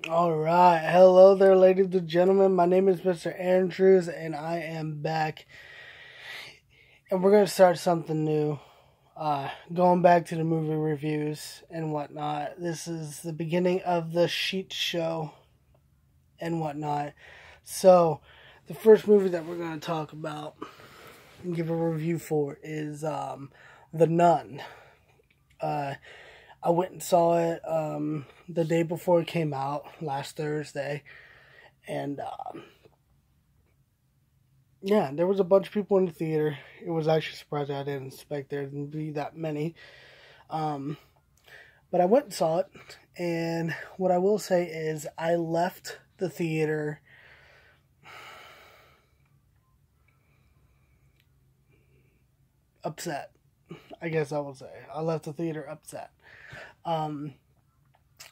Alright, hello there, ladies and gentlemen. My name is Mr. Andrews, and I am back. And we're going to start something new. Going back to the movie reviews and whatnot. This is the beginning of the Sheet Show and whatnot. So, the first movie that we're going to talk about and give a review for is The Nun. I went and saw it the day before it came out, last Thursday. And, yeah, there was a bunch of people in the theater. It was actually surprising. I didn't expect there to be that many. But I went and saw it. And what I will say is I left the theater upset. I guess I will say. I left the theater upset.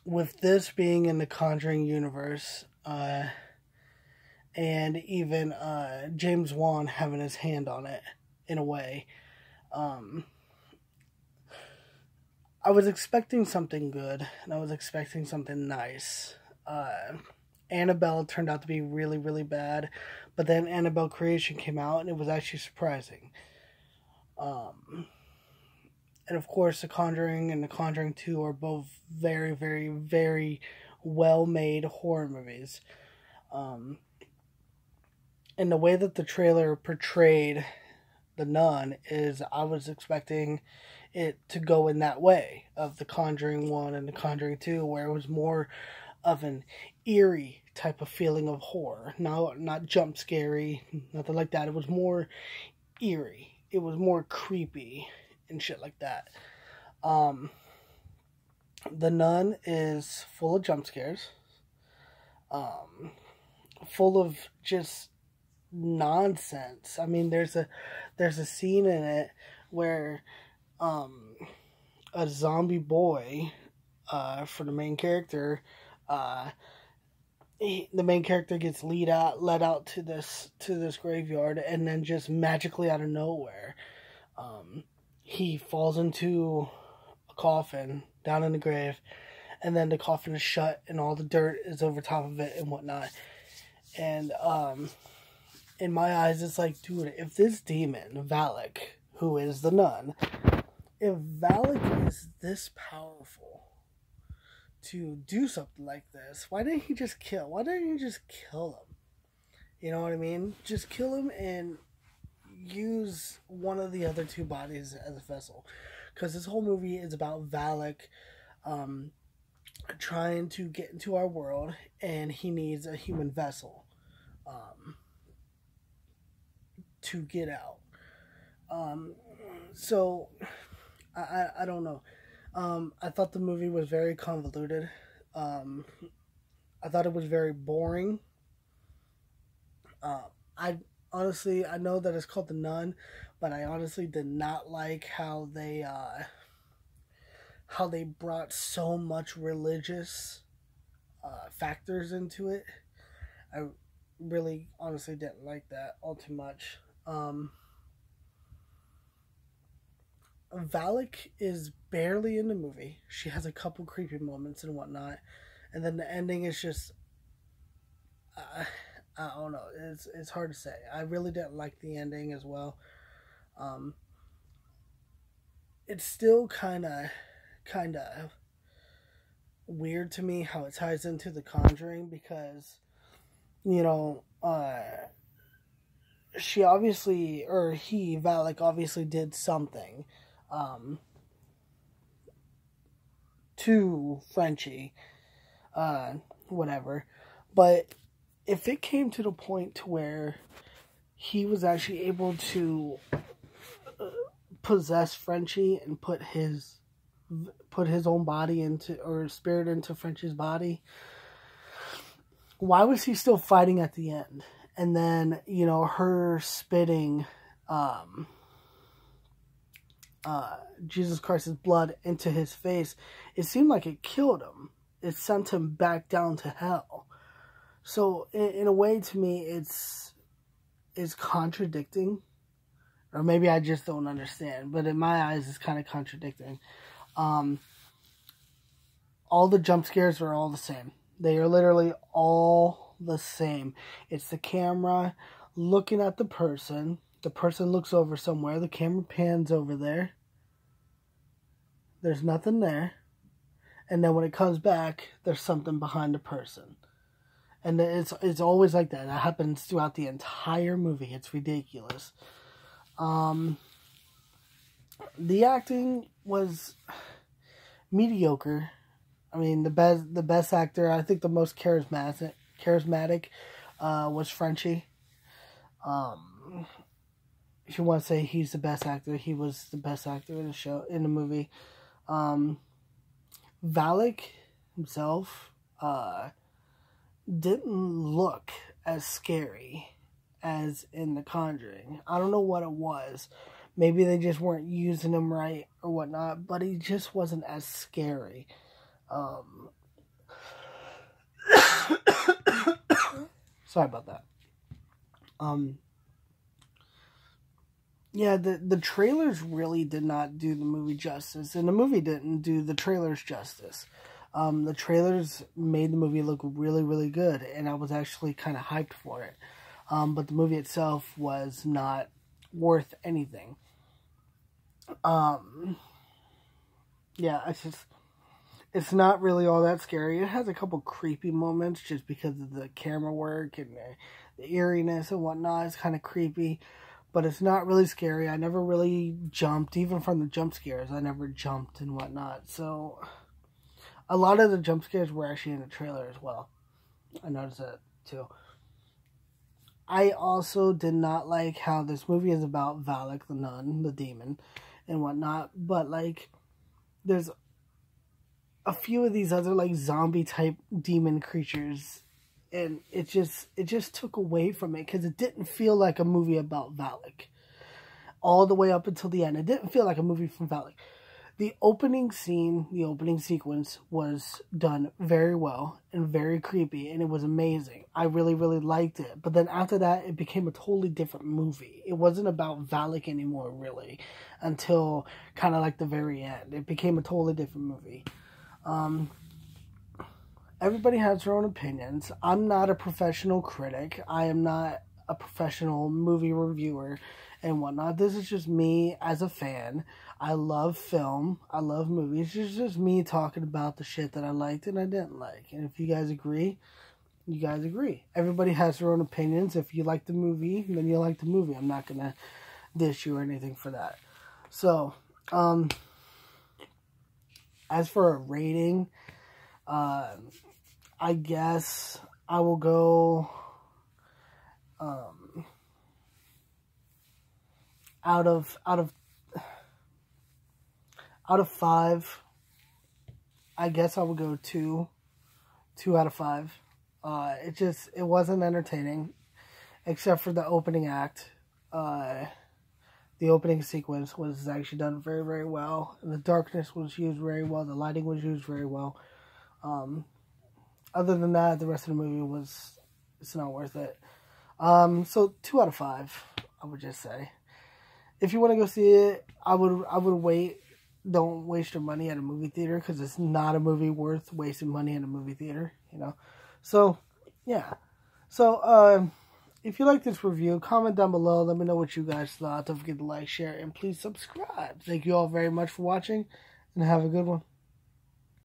With this being in the Conjuring universe, and even James Wan having his hand on it in a way, I was expecting something good, and I was expecting something nice. Annabelle turned out to be really, really bad, but then Annabelle Creation came out, and it was actually surprising. And of course, The Conjuring and The Conjuring 2 are both very, very, very well-made horror movies. And the way that the trailer portrayed The Nun is I was expecting it to go in that way of The Conjuring 1 and The Conjuring 2, where it was more of an eerie type of feeling of horror. Not jump scary, nothing like that. It was more eerie. It was more creepy and shit like that. The Nun is full of jump scares, full of just nonsense. I mean, there's a scene in it where a zombie boy, for the main character, the main character gets led out to this graveyard, and then just magically out of nowhere, he falls into a coffin down in the grave, and then the coffin is shut and all the dirt is over top of it and whatnot. And in my eyes, it's like, dude, if this demon, Valak, who is the nun, if Valak is this powerful to do something like this, why didn't he just kill him? You know what I mean? Just kill him and use one of the other two bodies as a vessel, because this whole movie is about Valak trying to get into our world, and he needs a human vessel to get out. So I don't know. I thought the movie was very convoluted. I thought it was very boring. I know that it's called The Nun, but I honestly did not like how they brought so much religious factors into it. I really honestly didn't like that all too much. Valak is barely in the movie. She has a couple creepy moments and whatnot, and then the ending is just I don't know. It's hard to say. I really didn't like the ending as well. It's still kind of weird to me how it ties into The Conjuring, because Valak obviously did something to Frenchie, whatever, but if it came to the point to where he was actually able to possess Frenchie and put his own body into, or spirit into Frenchie's body, why was he still fighting at the end? And then, her spitting Jesus Christ's blood into his face, it seemed like it killed him. It sent him back down to hell. So, in a way, to me, it's contradicting. Or maybe I just don't understand. But in my eyes, it's kind of contradicting. All the jump scares are all the same. They are literally all the same. It's the camera looking at the person. The person looks over somewhere. The camera pans over there. There's nothing there. And then when it comes back, there's something behind the person. And it's always like that. That happens throughout the entire movie. It's ridiculous. The acting was mediocre. I mean, the best actor, I think the most charismatic was Frenchie. If you want to say he's the best actor, he was the best actor in the movie. Valak himself didn't look as scary as in The Conjuring. I don't know what it was. Maybe they just weren't using him right or whatnot, but he just wasn't as scary. Sorry about that. Yeah, the trailers really did not do the movie justice, and the movie didn't do the trailers justice. The trailers made the movie look really, really good, and I was actually kind of hyped for it. But the movie itself was not worth anything. Yeah, it's not really all that scary. It has a couple creepy moments just because of the camera work and the eeriness and whatnot. It's kind of creepy, but it's not really scary. I never really jumped, even from the jump scares. I never jumped and whatnot. So a lot of the jump scares were actually in the trailer as well. I noticed that too. I also did not like how this movie is about Valak, the nun, the demon, and whatnot. But like, there's a few of these other like zombie type demon creatures, and it just took away from it because it didn't feel like a movie about Valak all the way up until the end. It didn't feel like a movie from Valak. The opening scene, the opening sequence was done very well and very creepy, and it was amazing. I really, really liked it. But then after that, it became a totally different movie. It wasn't about Valak anymore, really, until kind of like the very end. It became a totally different movie. Everybody has their own opinions. I'm not a professional critic. I am not a professional movie reviewer and whatnot. This is just me as a fan. I love film. I love movies. It's just me talking about the shit that I liked and I didn't like. And if you guys agree, you guys agree. Everybody has their own opinions. If you like the movie, then you like the movie. I'm not going to dish you or anything for that. So, as for a rating, I guess I will go out of 5, I guess I would go 2 out of 5. It wasn't entertaining, except for the opening act. The opening sequence was actually done very, very well. The darkness was used very well. The lighting was used very well. Other than that, the rest of the movie it's not worth it. So 2 out of 5, I would just say. If you want to go see it, I would wait. Don't waste your money at a movie theater, because it's not a movie worth wasting money in a movie theater, you know. So, yeah. So, if you like this review, comment down below. Let me know what you guys thought. Don't forget to like, share, and please subscribe. Thank you all very much for watching, and have a good one.